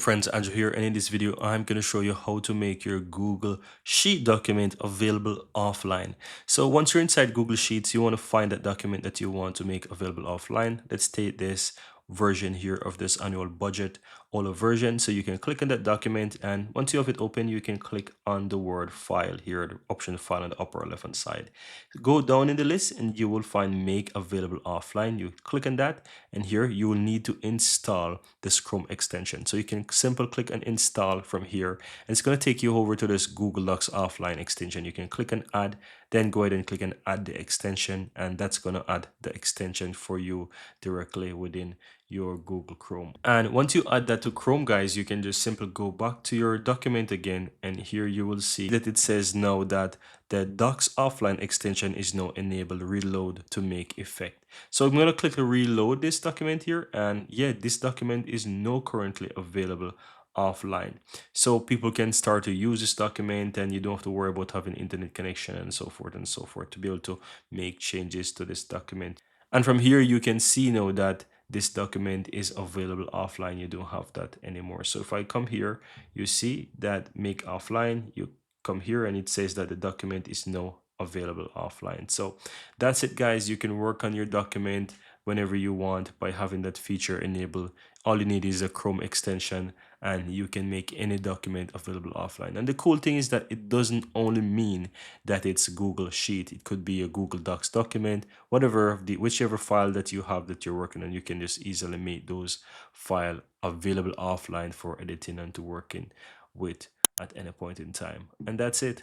Friends, Andrew here, and in this video I'm going to show you how to make your Google Sheet document available offline. So once you're inside Google Sheets, you want to find that document that you want to make available offline. Let's take this version here of this annual budget Olo version. So you can click on that document, and once you have it open, you can click on the word file here, the option file on the upper left hand side. Go down in the list and you will find make available offline. You click on that, and here you will need to install this Chrome extension. So you can simple click and install from here, and it's going to take you over to this Google Docs offline extension. You can click and add, then go ahead and click and add the extension, and that's going to add the extension for you directly within your Google Chrome. And once you add that to Chrome, guys, you can just simply go back to your document again, and here you will see that it says now that the Docs offline extension is now enabled reload to make effect. So I'm going to click to reload this document here, and yeah, this document is now currently available offline, so people can start to use this document, and you don't have to worry about having internet connection and so forth and so forth to be able to make changes to this document. And from here you can see now that this document is available offline. You don't have that anymore. So if I come here, you see that make offline, you come here and it says that the document is now available offline. So that's it, guys. You can work on your document whenever you want by having that feature enabled. All you need is a Chrome extension, and you can make any document available offline. And the cool thing is that it doesn't only mean that it's Google Sheet. It could be a Google Docs document, whichever file that you have that you're working on. You can just easily make those file available offline for editing and to working with at any point in time. And that's it.